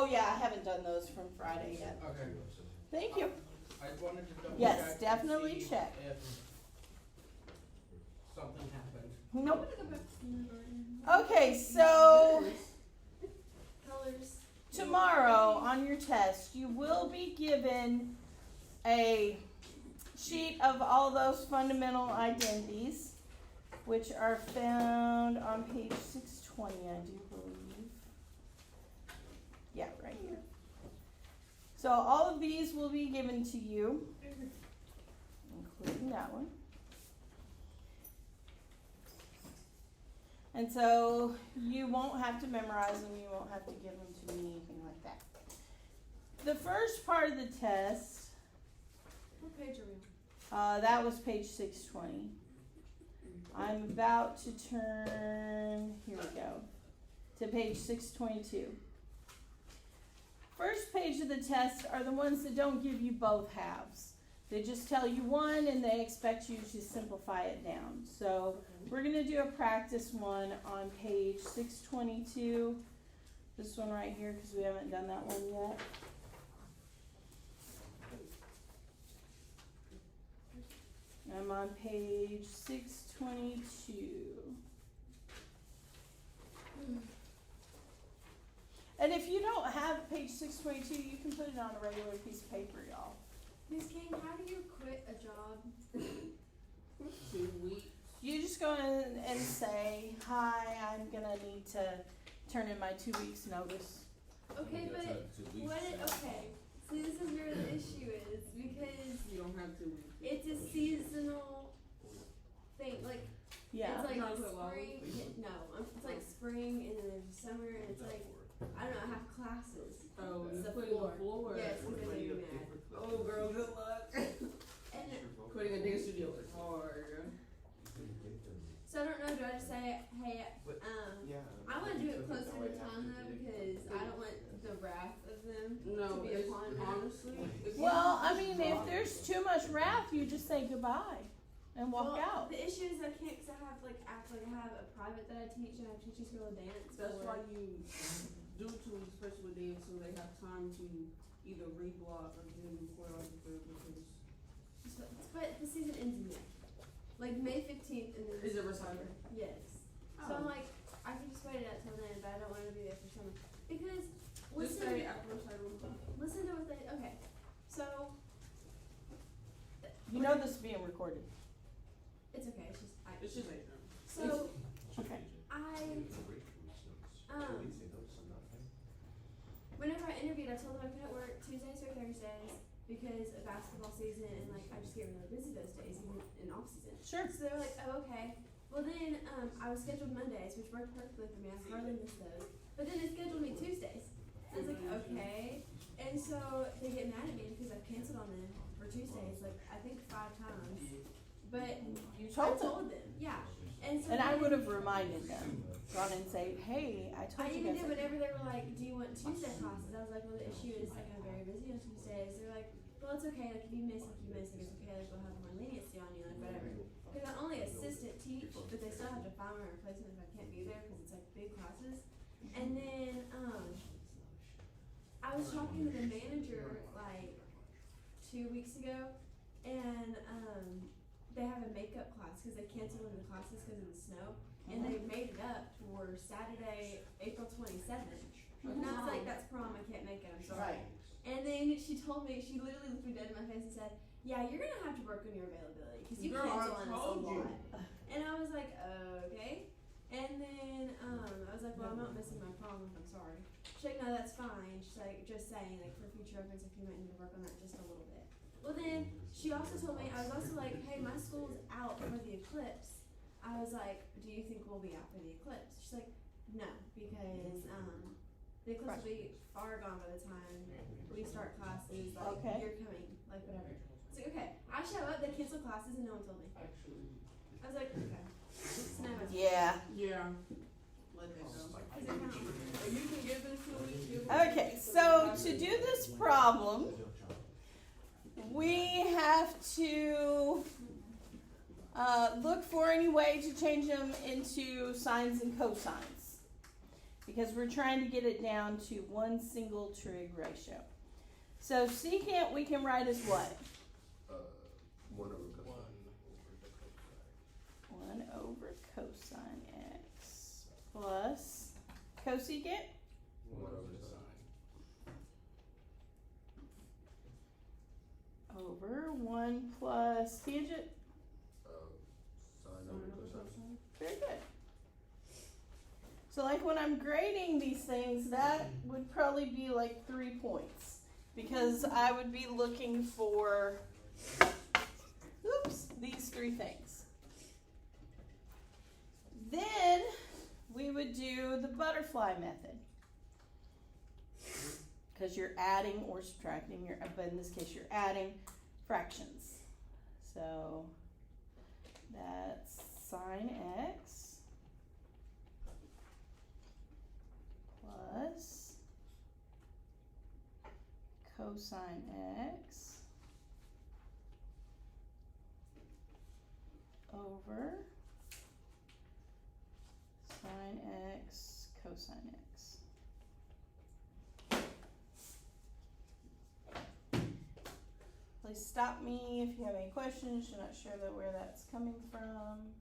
Oh yeah, I haven't done those from Friday yet. Okay. Thank you. I wanted to double Yes, check. and definitely see check. If something happened. Nope. I'm gonna go back to kindergarten. Okay, so Colors. tomorrow on your test, you will be given a sheet of all those fundamental identities, which are found on page 620, I do believe. Yeah, right here. So all of these will be given to you, including that one. And so you won't have to memorize them, you won't have to give them to me, anything like that. The first part of the test, What page are we on? that was page 620. I'm about to turn, here we go, to page 622. First page of the test are the ones that don't give you both halves. They just tell you one and they expect you to simplify it down. So we're going to do a practice one on page 622. This one right here because we haven't done that one yet. I'm on page 622. And if you don't have page 622, you can put it on a regular piece of paper, y'all. Miss King, how do you quit a job? 2 weeks. You just go in and say, hi, I'm gonna need to turn in my 2 weeks notice. Okay, but okay. See, this is where the issue is because You don't have 2 weeks. it's a seasonal thing. Like Yeah. it's like Not put spring. It's like spring and then there's summer and it's like I don't know. I have classes. Oh, you The put in the floor. floor. Yes, because they made me mad. Oh, girl, good luck. And Quitting a dance studio is hard. so I don't know. Do I just say, hey, I want to do it closer to time though because I don't want the wrath of them No, to be it's upon me. honestly. If you Well, I mean, if there's too much wrath, you just say goodbye and walk Well, out. The issue is I can't because I have like I have a private that I teach and I teach these girls dance. That's or- why you do 2 weeks, especially with dance, so they have time to either reblock or do choreography because. But the season ends in May, like May 15th, and then Is it recital? Yes. So Oh. I'm like, I can just wait it out till then, but I don't want to be there for summer because Just listen, say after recital. listen to what they. Okay, so You know this is being recorded. it's okay. It's just I. It's just like So Okay. whenever I interviewed, I told them I couldn't work Tuesdays or Thursdays because of basketball season, and like I just get really busy those days, even in off season. Sure. So they're like, oh, okay. Well then, I was scheduled Mondays, which worked perfectly for me. I hardly missed those. But then they scheduled me Tuesdays. I was like, okay. And so they get mad at me because I've canceled on them for Tuesdays, like I think 5 times. But You I told them. told them, yeah. And so And I then- would have reminded them. Gone and say, hey, I told I you even guys. did whenever they were like, do you want Tuesday classes? I was like, well, the issue is like I'm very busy on Tuesdays. They're like, well, it's okay. Like if you miss, like you miss. Like it's okay. Like we'll have more leniency on you. Like whatever. Because I only assistant teach, but they still have to find my replacement if I can't be there because it's like big classes. And then I was talking to the manager like 2 weeks ago, and they have a makeup class because they canceled one of the classes because of the snow. And they made it up for Saturday, April 27th. And I was like, that's prom, I can't make it, I'm sorry. Right. And then she told me, she literally looked me dead in my face and said, yeah, you're gonna have to work on your availability because you Girl, I cancel on us a told you. lot. And I was like, okay. And then I was like, well, I'm not missing my prom, I'm sorry. She's like, no, that's fine. She's like, just saying, like for future reference, if you might need to work on that just a little bit. Well then, she also told me, I was also like, hey, my school's out for the eclipse. I was like, do you think we'll be out for the eclipse? She's like, no, because the eclipse will be far gone by the time we start classes. Like, Okay. you're coming, like whatever. It's like, okay. I show up, they cancel classes, and no one told me. I was like, okay. So now it's Yeah. Yeah. Let that go. Is it kind of- You can give them 2 weeks. give them Okay, so to do this problem, we have to look for any way to change them into sines and cosines. because we're trying to get it down to one single trig ratio. So secant we can write as what? 1 over cosine. 1 over cosine x plus cosecant? 1 over sine. Over 1 plus tangent? Sine over cosine. Very good. So like when I'm grading these things, that would probably be like 3 points. Because I would be looking for, these 3 things. Then we would do the butterfly method. Because you're adding or subtracting, but in this case you're adding fractions. So that's sine x plus cosine x over sine x cosine x. Please stop me if you have any questions. You're not sure where that's coming from.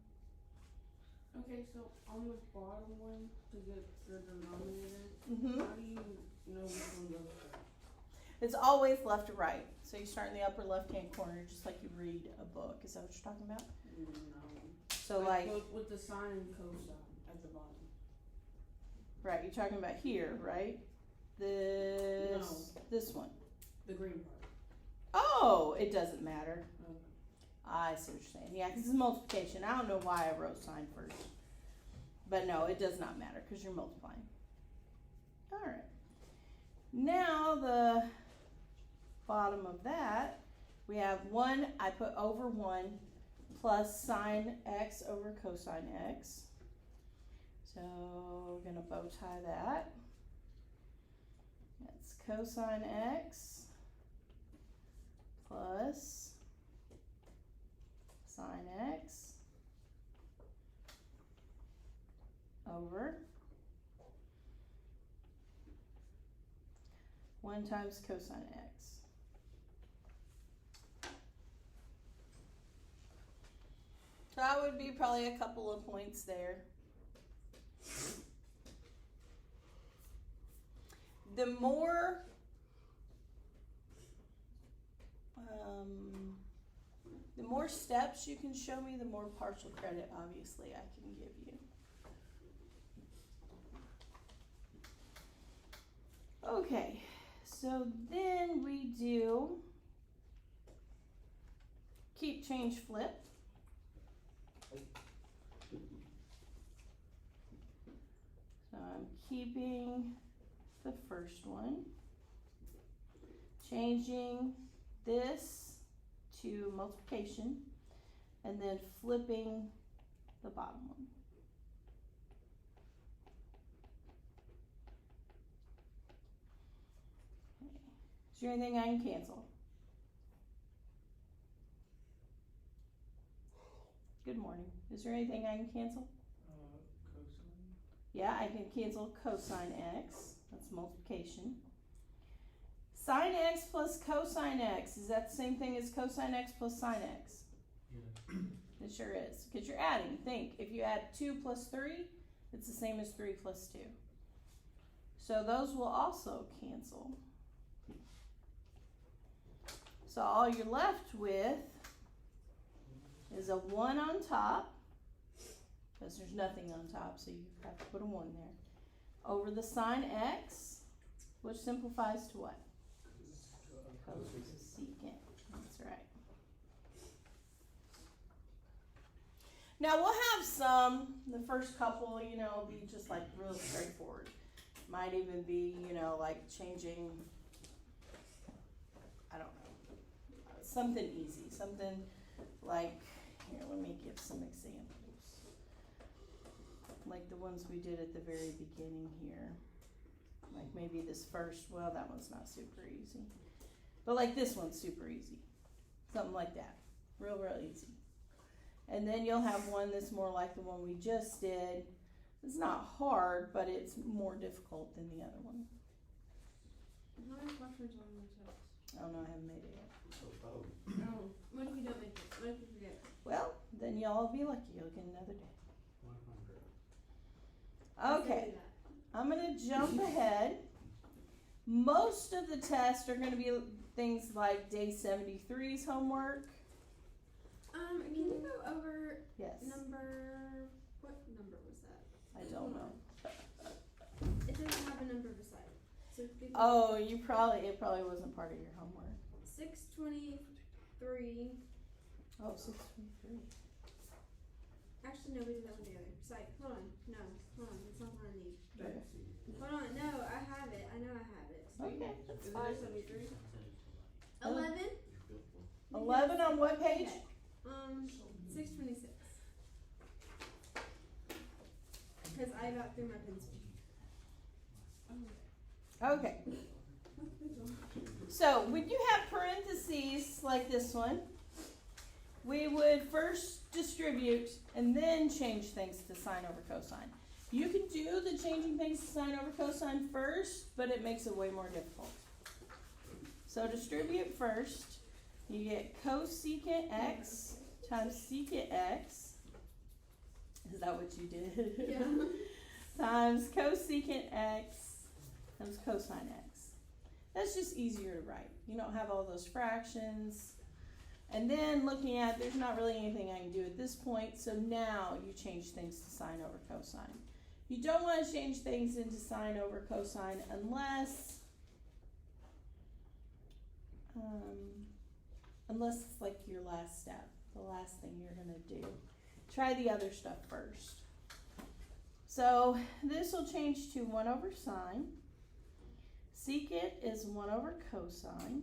Okay, so on the bottom one, to get the denominator, Mm-hmm. how do you know which one goes first? It's always left to right. So you start in the upper left-hand corner, just like you read a book. Is that what you're talking about? No. So like, with the sine and cosine at the bottom. right, you're talking about here, right? This one. The green part. Oh, it doesn't matter. Okay. I see what you're saying. Yeah, because it's multiplication. I don't know why I wrote sine first. But no, it does not matter because you're multiplying. All right. Now the bottom of that, we have 1, I put over 1 plus sine x over cosine x. So we're going to bow tie that. That's cosine x plus sine x over 1 times cosine x. So that would be probably a couple of points there. The more steps you can show me, the more partial credit obviously I can give you. Okay, so then we do keep, change, flip. So I'm keeping the first one, changing this to multiplication, and then flipping the bottom one. Okay. Is there anything I can cancel? Good morning. Is there anything I can cancel? Cosine. Yeah, I can cancel cosine x. That's multiplication. Sine x plus cosine x, is that the same thing as cosine x plus sine x? Yeah. It sure is, because you're adding. Think, if you add 2 plus 3, it's the same as 3 plus 2. So those will also cancel. So all you're left with is a 1 on top, because there's nothing on top, so you have to put a 1 there, over the sine x, which simplifies to what? Cosecant. That's right. Now we'll have some, the first couple, you know, will be just like real straightforward. Might even be, you know, like changing, I don't know, something easy, something like, here, let me give some examples. Like the ones we did at the very beginning here. Like maybe this first, well, that one's not super easy. But like this one's super easy. Something like that. Real easy. And then you'll have one that's more like the one we just did. It's not hard, but it's more difficult than the other one. How many questions are on the test? Oh no, I haven't made it yet. Oh. What if you don't make it? What if you forget? Well, then y'all will be lucky. You'll get another day. 100. Let's Okay, do that. I'm gonna jump ahead. Most of the tests are gonna be things like day 73's homework. Can you go over Yes, what number was that? I don't know. It doesn't have a number beside it. So give me Oh, it probably wasn't part of your homework. 623. Oh, 623. Actually, no, we did that with the other. Psych. Hold on. No. Hold on. It's not what I need. Okay. Hold on. No, I have it. I know I have it. Okay, that's Is fine. it 73? 11. 11 on what page? Okay. 626. Because I got through my pencil. Okay. So when you have parentheses like this one, we would first distribute and then change things to sine over cosine. You can do the changing things to sine over cosine first, but it makes it way more difficult. So distribute first. You get cosecant x times secant x. Is that what you did? Yeah. Times cosecant x times cosine x. That's just easier to write. You don't have all those fractions. And then looking at, there's not really anything I can do at this point, so now you change things to sine over cosine. You don't want to change things into sine over cosine unless it's like your last step, the last thing you're going to do. Try the other stuff first. So this will change to 1 over sine. Secant is 1 over cosine.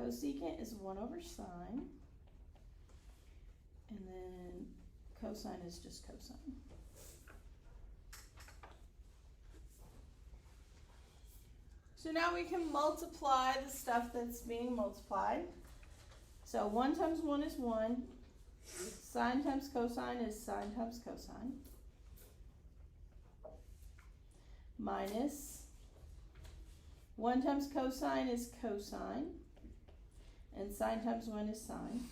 Cosecant is 1 over sine. And then cosine is just cosine. So now we can multiply the stuff that's being multiplied. So 1 times 1 is 1. Sine times cosine is sine times cosine. Minus 1 times cosine is cosine. And sine times 1 is sine.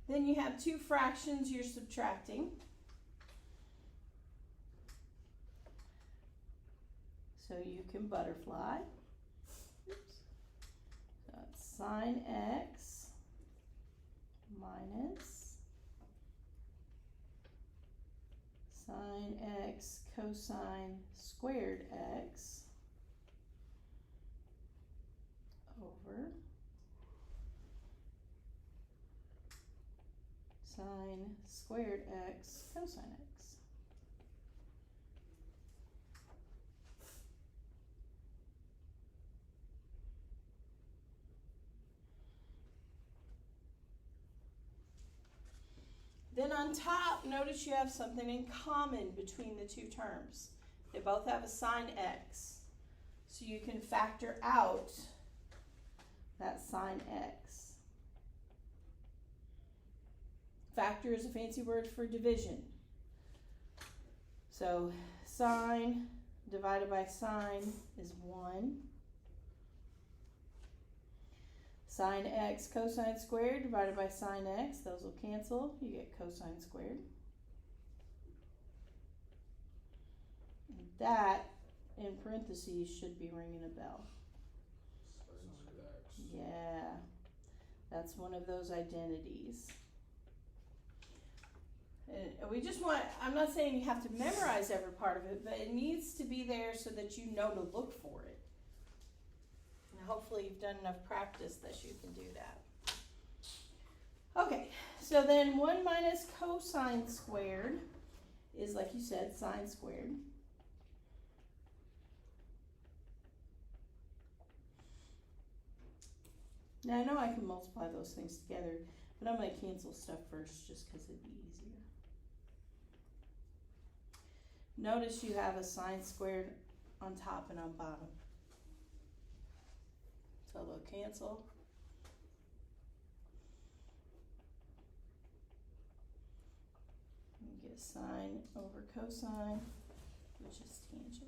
Then you have two fractions you're subtracting. So you can butterfly. Oops. So it's sine x minus sine x cosine squared x over sine squared x cosine x. Then on top, notice you have something in common between the two terms. They both have a sine x. So you can factor out that sine x. Factor is a fancy word for division. So sine divided by sine is 1. Sine x cosine squared divided by sine x, those will cancel. You get cosine squared. And that, in parentheses, should be ringing a bell. Yeah, that's one of those identities. And we just want, I'm not saying you have to memorize every part of it, but it needs to be there so that you know to look for it. And hopefully you've done enough practice that you can do that. Okay, so then 1 minus cosine squared is, like you said, sine squared. Now I know I can multiply those things together, but I'm going to cancel stuff first just because it'd be easier. Notice you have a sine squared on top and on bottom. Tell they'll cancel. And get sine over cosine, which is tangent.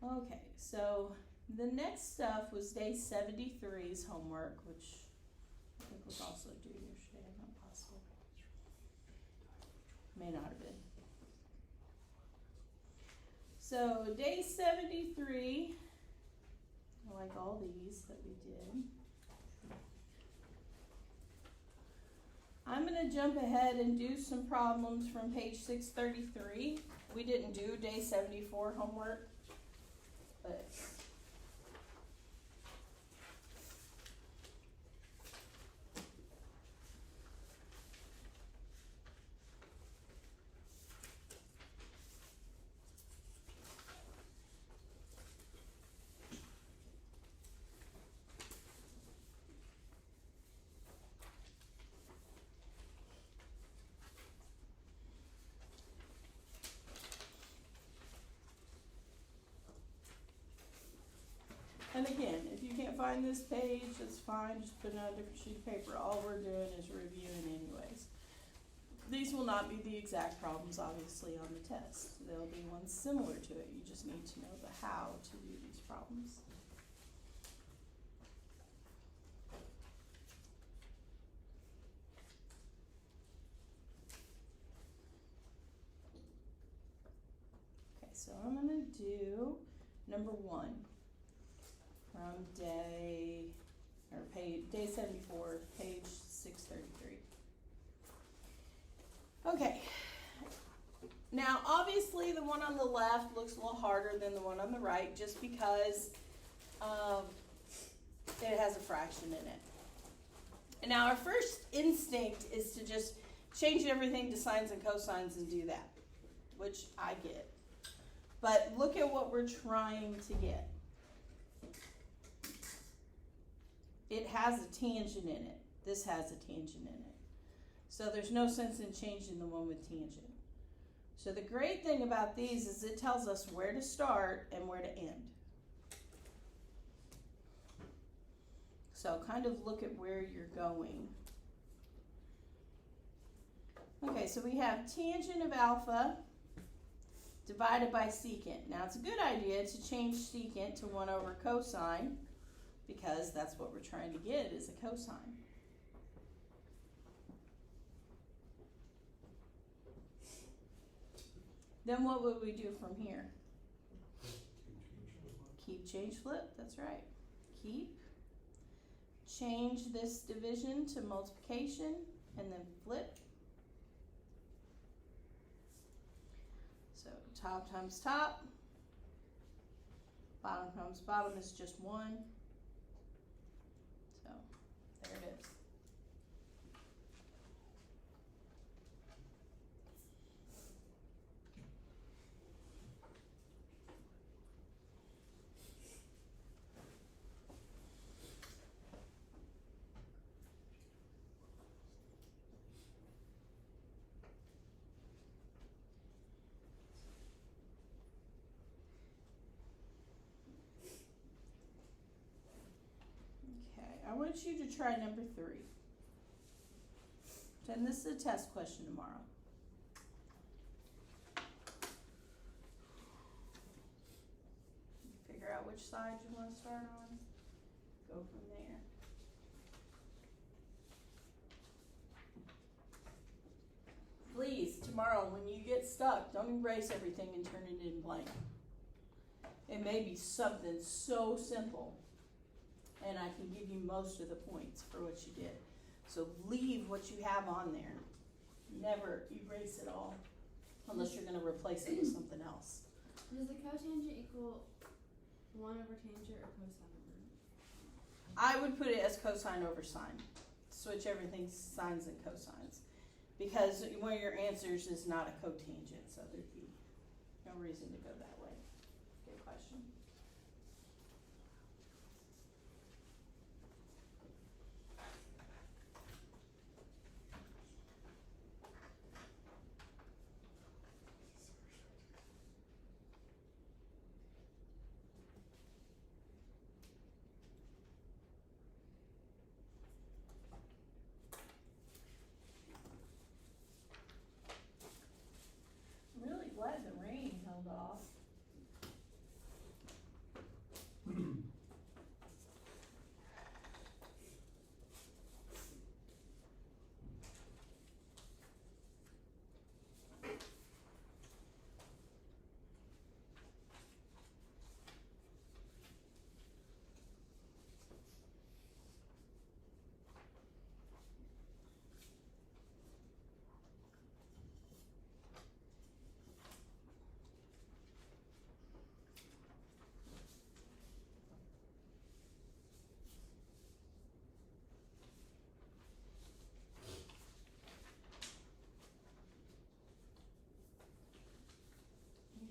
Okay, so the next stuff was day 73's homework, which I think was also due yesterday, not possible. May not have been. So day 73, I like all these that we did. I'm gonna jump ahead and do some problems from page 633. We didn't do day 74 homework, but and again, if you can't find this page, that's fine, just put it on a different sheet of paper. All we're doing is reviewing anyways. These will not be the exact problems, obviously, on the test. There'll be ones similar to it. You just need to know the how to do these problems. Okay, so I'm gonna do number 1. From day 74, page 633. Okay. Now, obviously, the one on the left looks a little harder than the one on the right, just because it has a fraction in it. And now, our first instinct is to just change everything to sines and cosines and do that, which I get. But look at what we're trying to get. It has a tangent in it. This has a tangent in it. So there's no sense in changing the one with tangent. So the great thing about these is it tells us where to start and where to end. So kind of look at where you're going. Okay, so we have tangent of alpha divided by secant. Now it's a good idea to change secant to 1 over cosine, because that's what we're trying to get, is a cosine. Then what would we do from here? Keep, change, flip, that's right. Keep, change this division to multiplication, and then flip. So top times top, bottom times bottom is just 1. So there it is. I want you to try number 3. And this is a test question tomorrow. Figure out which side you want to start on. Go from there. Please, tomorrow when you get stuck, don't erase everything and turn it in blank. It may be something so simple, and I can give you most of the points for what you did. So leave what you have on there. Never erase it all, unless you're going to replace it with something else. Does the cotangent equal 1 over tangent or cosine over? I would put it as cosine over sine. switch everything sines and cosines. Because one of your answers is not a cotangent, so there'd be no reason to go that way. Good question. I'm really glad the rain held off.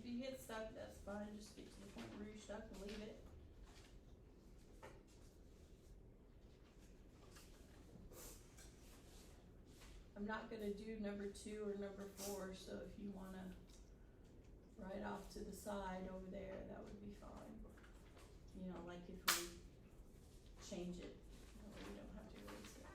If you get stuck, that's fine, just get to the point where you're stuck and leave it. I'm not gonna do number 2 or number 4, so if you wanna write off to the side over there, that would be fine. You know, like if we change it, that way we don't have to erase it.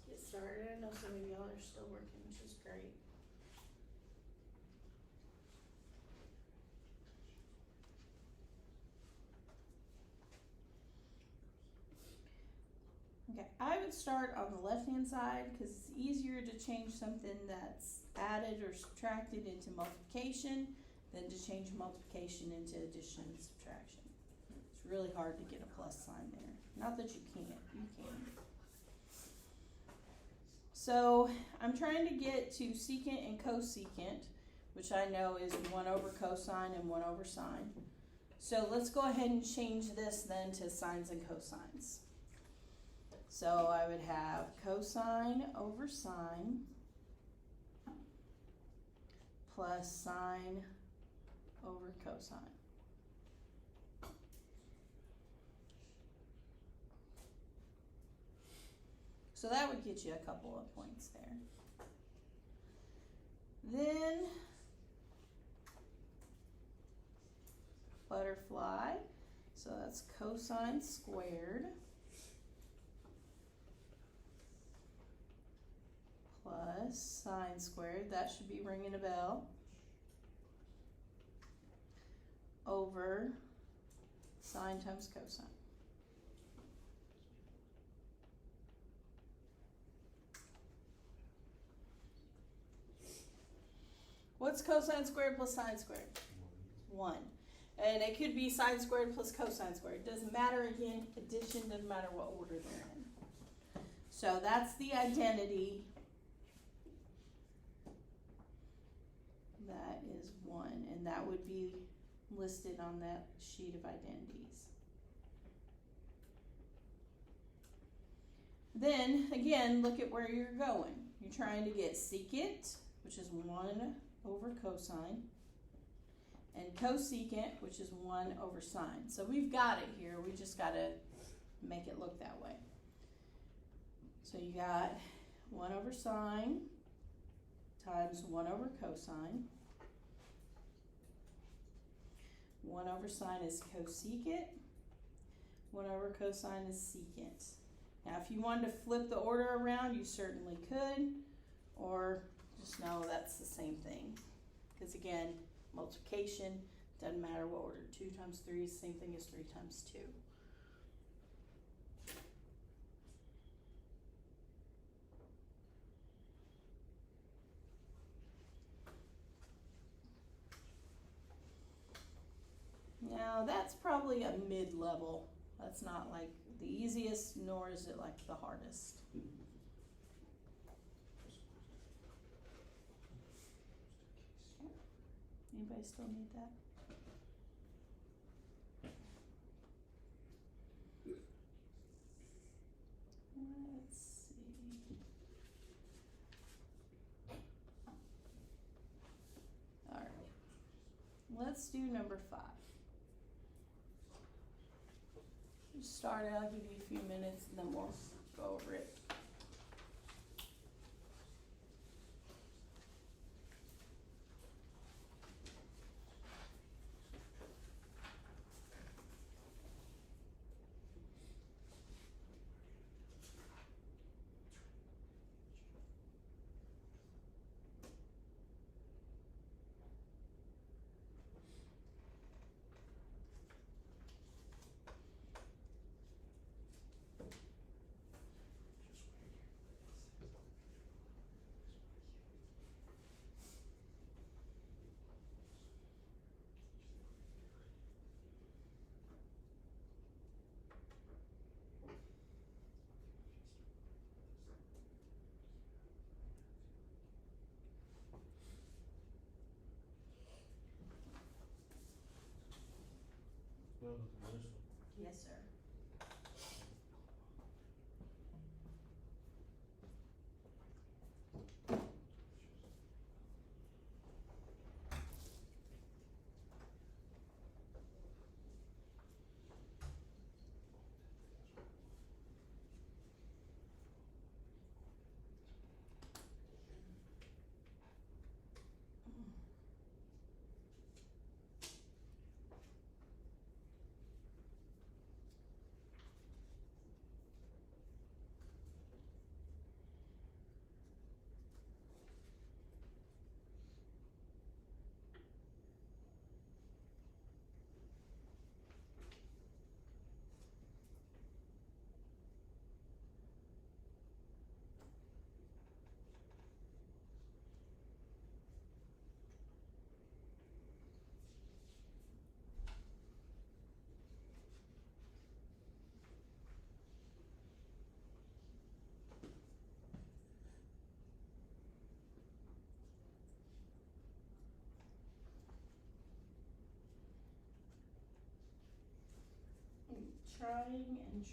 Get started. I know some of y'all are still working, which is great. Okay, I would start on the left-hand side because it's easier to change something that's added or subtracted into multiplication than to change multiplication into addition and subtraction. It's really hard to get a plus sign there. Not that you can't, you can. So I'm trying to get to secant and cosecant, which I know is 1 over cosine and 1 over sine. So let's go ahead and change this then to sines and cosines. So I would have cosine over sine plus sine over cosine. So that would get you a couple of points there. Then butterfly, so that's cosine squared plus sine squared, that should be ringing a bell, over sine times cosine. What's cosine squared plus sine squared? 1. And it could be sine squared plus cosine squared. Doesn't matter, again, addition doesn't matter what order they're in. So that's the identity. That is 1, and that would be listed on that sheet of identities. Then, again, look at where you're going. You're trying to get secant, which is 1 over cosine, and cosecant, which is 1 over sine. So we've got it here, we just gotta make it look that way. So you got 1 over sine times 1 over cosine. 1 over sine is cosecant, 1 over cosine is secant. Now if you wanted to flip the order around, you certainly could, or just know that's the same thing. Because again, multiplication, doesn't matter what order. 2 times 3 is the same thing as 3 times 2. Now that's probably a mid-level. That's not like the easiest, nor is it like the hardest. Anybody still need that? Let's see. All right. Let's do number 5. Just start it, I'll give you a few minutes and then we'll go over it. Yes, sir.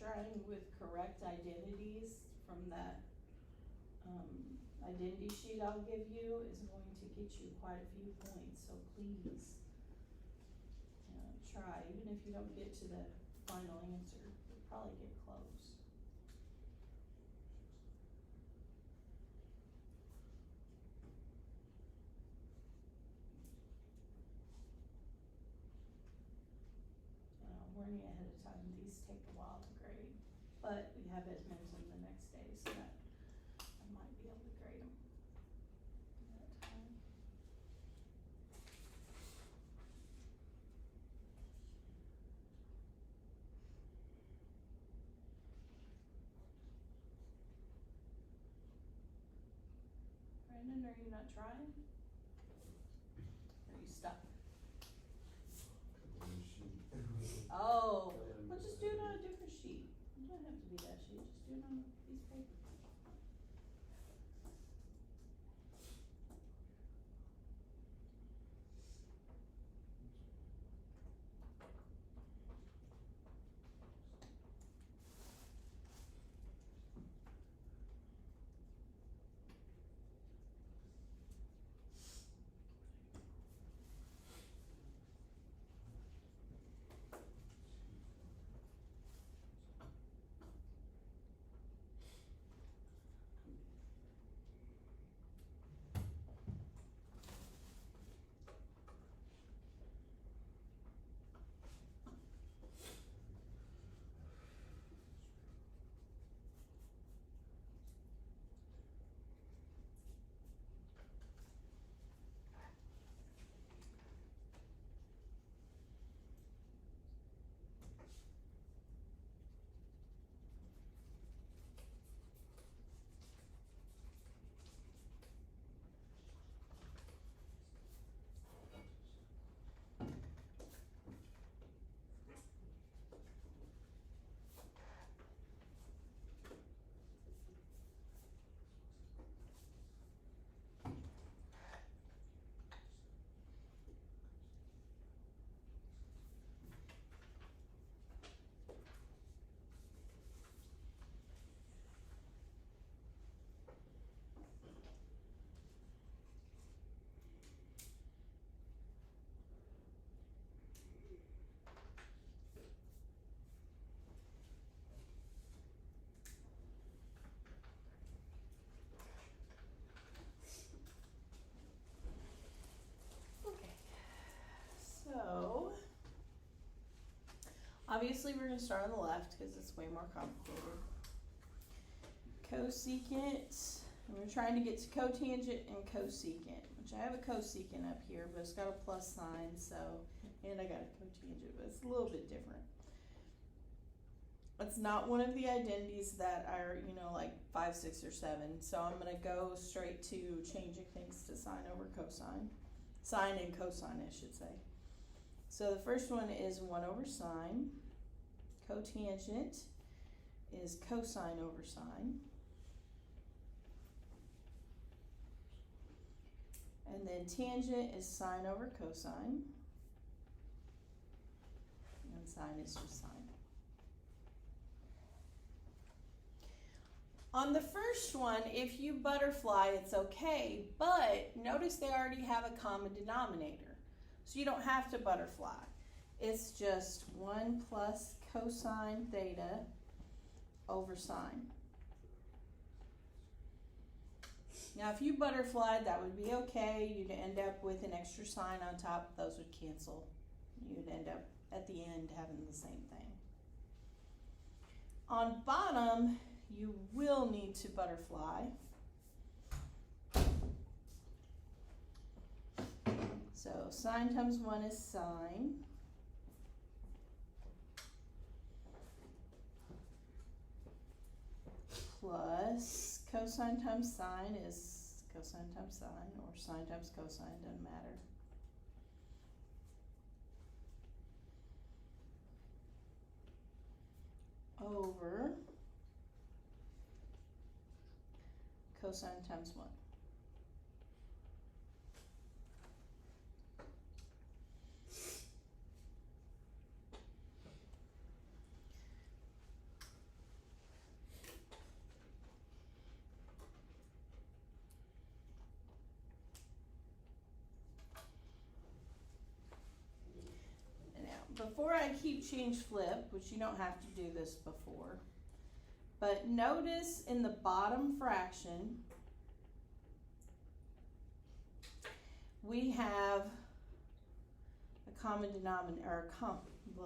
Trying with correct identities from that identity sheet I'll give you is going to get you quite a few points, so please try. Even if you don't get to the final answer, you'll probably get close. Warning you ahead of time, these take a while to grade, but we have Edmonton the next day, so that I might be able to grade them at that time. Brandon, are you not trying? Or are you stuck? Oh, well just do it on a different sheet. It doesn't have to be that sheet, just do it on a piece of paper. obviously we're gonna start on the left because it's way more complicated. Cosecant, and we're trying to get to cotangent and cosecant, which I have a cosecant up here, but it's got a plus sign, so, and I got a cotangent, but it's a little bit different. It's not one of the identities that are, like 5, 6, or 7, so I'm gonna go straight to changing things to sine over cosine. Sine and cosine, I should say. So the first one is 1 over sine. Cotangent is cosine over sine. And then tangent is sine over cosine. And sine is just sine. On the first one, if you butterfly, it's okay, but notice they already have a common denominator. So you don't have to butterfly. It's just 1 plus cosine theta over sine. Now if you butterflied, that would be okay. You'd end up with an extra sign on top. Those would cancel. You'd end up at the end having the same thing. On bottom, you will need to butterfly. So sine times 1 is sine. Plus cosine times sine is cosine times sine, or sine times cosine, doesn't matter. Over cosine times 1. Now, before I keep change flip, which you don't have to do this before, but notice in the bottom fraction, we have a common denominator, or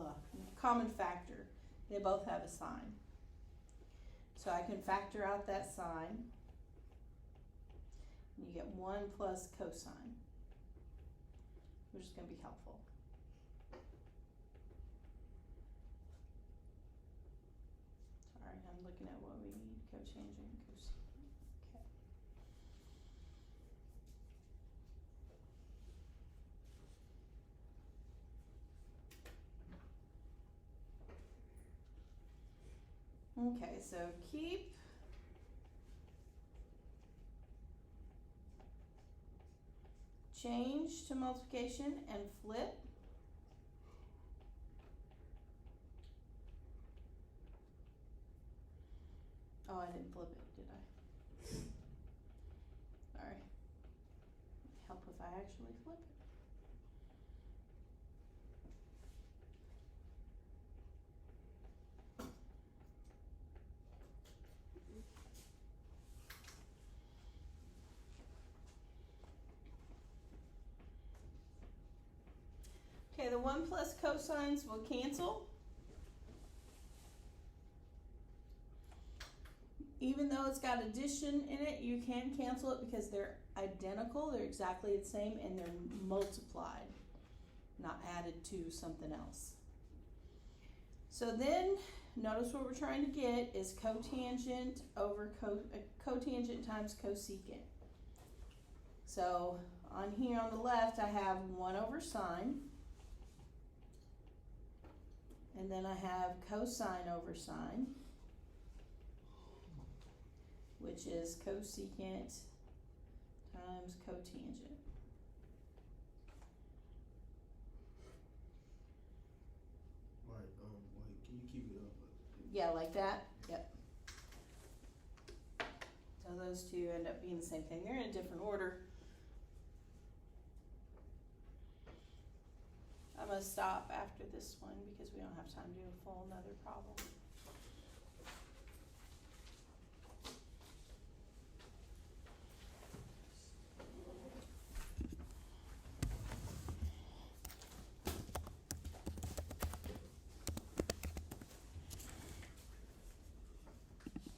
a common factor. They both have a sign. So I can factor out that sign. And you get 1 plus cosine, which is going to be helpful. Sorry, I'm looking at what we need, cotangent, cosine. Okay. Okay, so keep change to multiplication and flip. Oh, I didn't flip it, did I? Sorry. Help if I actually flip it. Okay, the 1 plus cosines will cancel. Even though it's got addition in it, you can cancel it because they're identical, they're exactly the same, and they're multiplied, not added to something else. So then, notice what we're trying to get is cotangent over cotangent times cosecant. So on here on the left, I have 1 over sine. And then I have cosine over sine, which is cosecant times cotangent. Right, can you keep it up? Yeah, like that? Yep. So those two end up being the same thing. They're in a different order. I'm gonna stop after this one because we don't have time to do a full another problem.